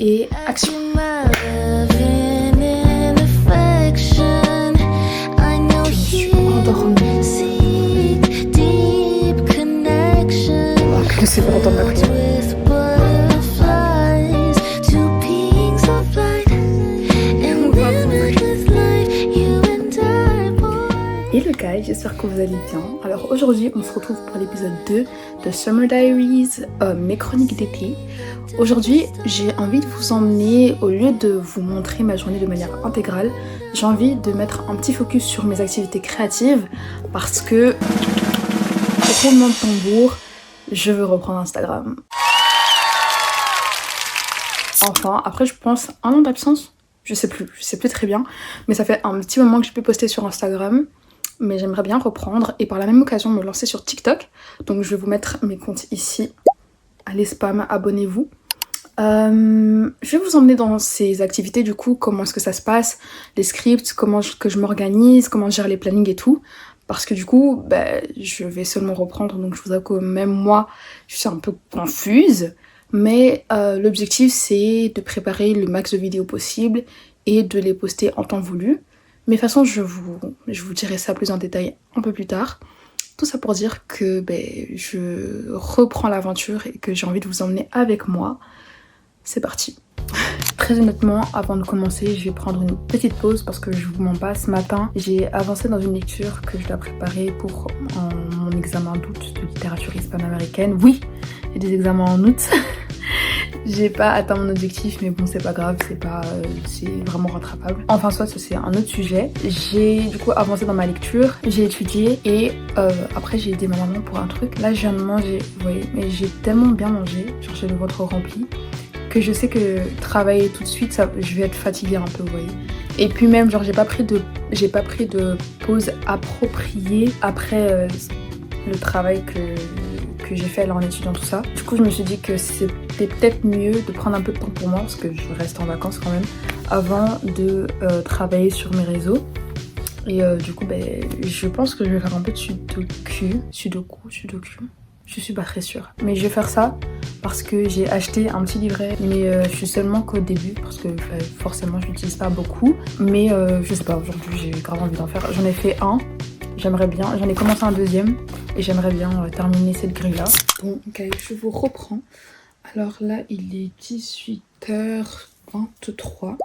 Et action. Je suis endormie. Alors que c'est pas entendre la prière. Hello guys, j'espère que vous allez bien. Alors aujourd'hui on se retrouve pour l'épisode 2 de Summer Diaries, mes chroniques d'été. Aujourd'hui j'ai envie de vous emmener, au lieu de vous montrer ma journée de manière intégrale, j'ai envie de mettre un petit focus sur mes activités créatives parce que, roulement de tambour, je veux reprendre Instagram. Enfin, après je pense un an d'absence, je sais plus très bien, mais ça fait un petit moment que j'ai pu poster sur Instagram. Mais j'aimerais bien reprendre et par la même occasion me lancer sur TikTok. Donc je vais vous mettre mes comptes ici. Allez spam, abonnez-vous. Je vais vous emmener dans ces activités du coup, comment est-ce que ça se passe, les scripts, comment que je m'organise, comment je gère les plannings et tout. Parce que du coup, je vais seulement reprendre, donc je vous avoue que même moi, je suis un peu confuse. Mais l'objectif c'est de préparer le max de vidéos possible et de les poster en temps voulu. Mais de toute façon, je vous dirai ça plus en détail un peu plus tard. Tout ça pour dire que je reprends l'aventure et que j'ai envie de vous emmener avec moi. C'est parti. Très honnêtement, avant de commencer, je vais prendre une petite pause parce que je vous mens pas, ce matin, j'ai avancé dans une lecture que je dois préparer pour mon examen d'août de littérature hispano-américaine. Oui, j'ai des examens en août. J'ai pas atteint mon objectif, mais bon, c'est pas grave, c'est vraiment rattrapable. Enfin, soit ça c'est un autre sujet. J'ai du coup avancé dans ma lecture, j'ai étudié et après j'ai aidé ma maman pour un truc. Là, je viens de manger, vous voyez, mais j'ai tellement bien mangé, genre j'ai le ventre rempli, que je sais que travailler tout de suite, je vais être fatiguée un peu, vous voyez. Et puis même, genre j'ai pas pris de pause appropriée après le travail que j'ai fait là en étudiant tout ça. Du coup je me suis dit que c'était peut-être mieux de prendre un peu de temps pour moi parce que je reste en vacances quand même avant de travailler sur mes réseaux. Et du coup je pense que je vais faire un peu de sudoku. Je suis pas très sûre. Mais je vais faire ça parce que j'ai acheté un petit livret. Mais je suis seulement qu'au début parce que forcément je l'utilise pas beaucoup. Mais je sais pas, aujourd'hui j'ai grave envie d'en faire. J'en ai fait un. J'aimerais bien, j'en ai commencé un deuxième et j'aimerais bien terminer cette grille là. Bon ok, je vous reprends. Alors là il est 18h23.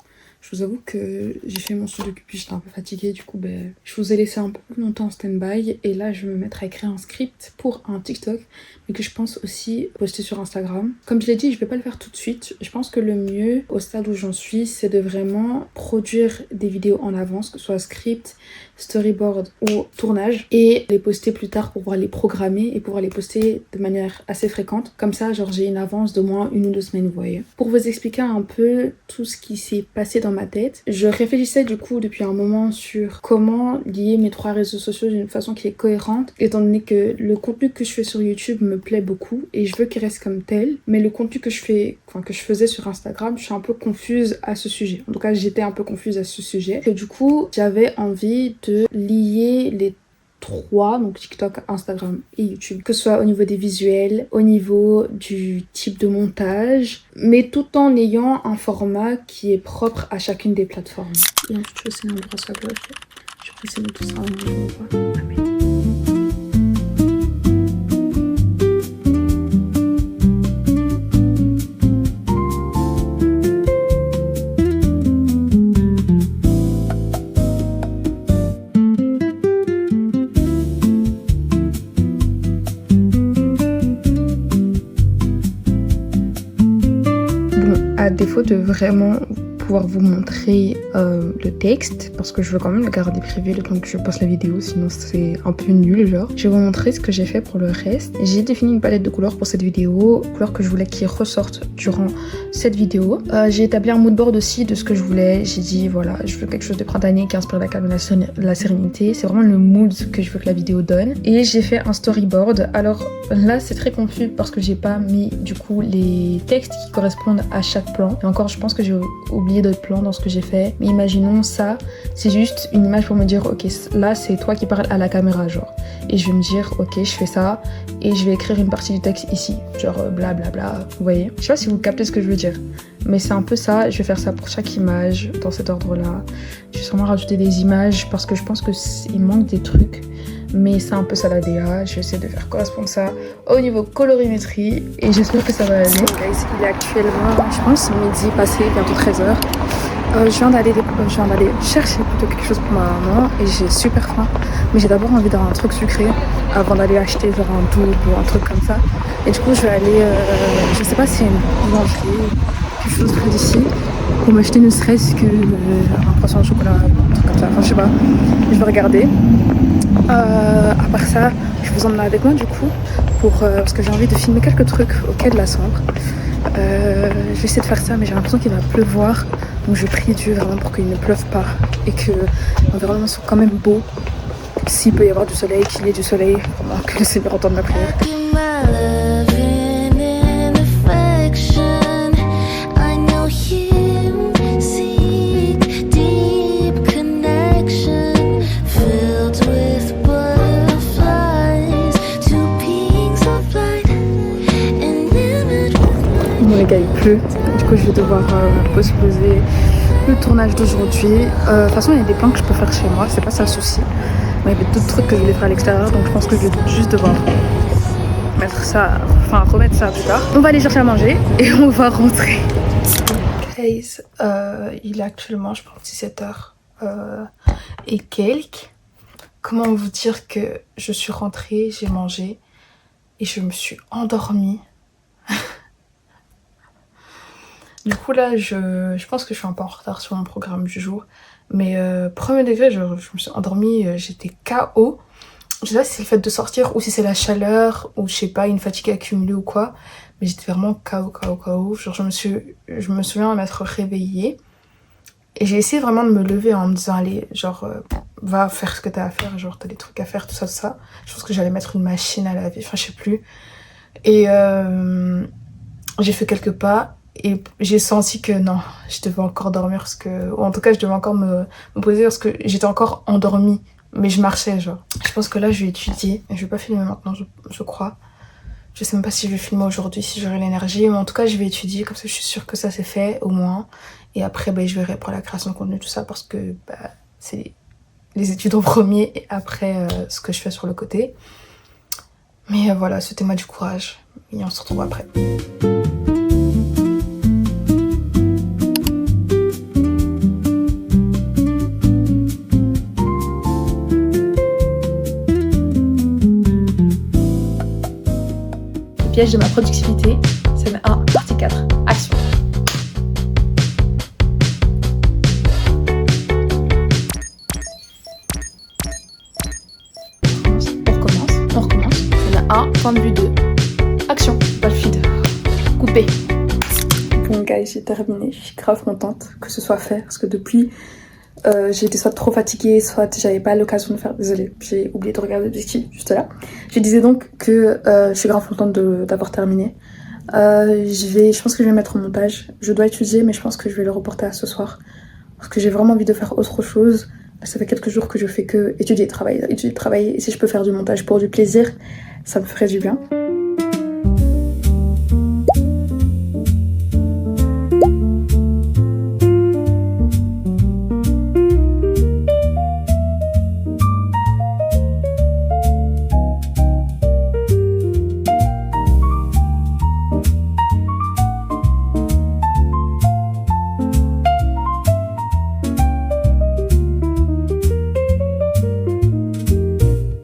Je vous avoue que j'ai fait mon sudoku puis j'étais un peu fatiguée, du coup je vous ai laissé un peu plus longtemps en stand-by et là je vais me mettre à écrire un script pour un TikTok mais que je pense aussi poster sur Instagram. Comme je l'ai dit, je vais pas le faire tout de suite. Je pense que le mieux au stade où j'en suis c'est de vraiment produire des vidéos en avance, que ce soit script, storyboard ou tournage, et les poster plus tard pour pouvoir les programmer et pouvoir les poster de manière assez fréquente. Comme ça genre j'ai une avance d'au moins 1 ou 2 semaines, vous voyez. Pour vous expliquer un peu tout ce qui s'est passé dans ma tête, je réfléchissais du coup depuis un moment sur comment lier mes 3 réseaux sociaux d'une façon qui est cohérente, étant donné que le contenu que je fais sur YouTube me plaît beaucoup et je veux qu'il reste comme tel, mais le contenu que je faisais sur Instagram, je suis un peu confuse à ce sujet. En tout cas j'étais un peu confuse à ce sujet et du coup j'avais envie de lier les 3, donc TikTok, Instagram et YouTube, que ce soit au niveau des visuels, au niveau du type de montage, mais tout en ayant un format qui est propre à chacune des plateformes. Et ensuite je vais essayer de brosser à gauche. Je vais essayer de tout ça en même temps. Amen. À défaut de vraiment pouvoir vous montrer le texte, parce que je veux quand même le garder privé le temps que je poste la vidéo, sinon c'est un peu nul genre. Je vais vous montrer ce que j'ai fait pour le reste. J'ai défini une palette de couleurs pour cette vidéo, couleurs que je voulais qu'ils ressortent durant cette vidéo. J'ai établi un mood board aussi de ce que je voulais. J'ai dit voilà, je veux quelque chose de printanier qui inspire la calme et la sérénité. C'est vraiment le mood que je veux que la vidéo donne. Et j'ai fait un storyboard. Alors là c'est très confus parce que j'ai pas mis du coup les textes qui correspondent à chaque plan. Et encore je pense que j'ai oublié oublié d'autres plans dans ce que j'ai fait. Mais imaginons ça, c'est juste une image pour me dire ok, là c'est toi qui parles à la caméra genre. Et je vais me dire ok, je fais ça et je vais écrire une partie du texte ici, genre blablabla, vous voyez. Je sais pas si vous captez ce que je veux dire, mais c'est un peu ça. Je vais faire ça pour chaque image dans cet ordre-là. Je vais sûrement rajouter des images parce que je pense qu'il manque des trucs. Mais c'est un peu ça la DA, je vais essayer de faire correspondre ça au niveau colorimétrie et j'espère que ça va aller. Guys, il est actuellement, je pense, midi passé, bientôt 13h. Je viens d'aller chercher plutôt quelque chose pour ma maman et j'ai super faim. Mais j'ai d'abord envie d'avoir un truc sucré avant d'aller acheter genre un double ou un truc comme ça. Et du coup, je vais aller, je sais pas si c'est une boulangerie ou quelque chose près d'ici pour m'acheter ne serait-ce que un croissant au chocolat, un truc comme ça. Enfin, je sais pas, je vais regarder. À part ça, je vous emmène avec moi du coup parce que j'ai envie de filmer quelques trucs au quai de la Sambre. Je vais essayer de faire ça mais j'ai l'impression qu'il va pleuvoir, donc je prie Dieu vraiment pour qu'il ne pleuve pas et que l'environnement soit quand même beau. S'il peut y avoir du soleil, qu'il y ait du soleil, vraiment que le Seigneur entende ma prière. Bon les gars, il pleut, du coup je vais devoir postposer le tournage d'aujourd'hui. De toute façon il y a des plans que je peux faire chez moi, c'est pas ça le souci. Mais il y avait d'autres trucs que je voulais faire à l'extérieur, donc je pense que je vais juste devoir remettre ça plus tard. On va aller chercher à manger et on va rentrer. Guys, il est actuellement je pense 17h et quelques. Comment vous dire que je suis rentrée, j'ai mangé et je me suis endormie. Du coup là, je pense que je suis un peu en retard sur mon programme du jour. Mais premier degré, je me suis endormie, j'étais KO. Je sais pas si c'est le fait de sortir ou si c'est la chaleur ou je sais pas, une fatigue accumulée ou quoi. Mais j'étais vraiment KO. Genre je me souviens m'être réveillée. Et j'ai essayé vraiment de me lever en me disant allez, genre va faire ce que t'as à faire, genre t'as des trucs à faire, tout ça. Je pense que j'allais mettre une machine à laver, enfin je sais plus. Et j'ai fait quelques pas. Et j'ai senti que non, je devais encore dormir ou en tout cas je devais encore me poser parce que j'étais encore endormie, mais je marchais genre. Je pense que là je vais étudier, je vais pas filmer maintenant je crois. Je sais même pas si je vais filmer aujourd'hui, si j'aurai l'énergie, mais en tout cas je vais étudier, comme ça je suis sûre que ça c'est fait au moins. Et après je verrai pour la création de contenu tout ça parce que c'est les études en premier et après ce que je fais sur le côté. Mais voilà, souhaitez-moi du courage et on se retrouve après. Piège de ma productivité, scène 1, partie 4, action. On recommence. Scène 1, point de vue 2, action, pas le feed, coupé. Bon guys, j'ai terminé, je suis grave contente que ce soit fait, parce que depuis, j'étais soit trop fatiguée, soit j'avais pas l'occasion de faire. Désolée, j'ai oublié de regarder le ski juste là. Je disais donc que je suis grave contente d'avoir terminé. Je pense que je vais mettre en montage. Je dois étudier, mais je pense que je vais le reporter à ce soir. Parce que j'ai vraiment envie de faire autre chose. Ça fait quelques jours que je fais que étudier, travailler. Et si je peux faire du montage pour du plaisir, ça me ferait du bien.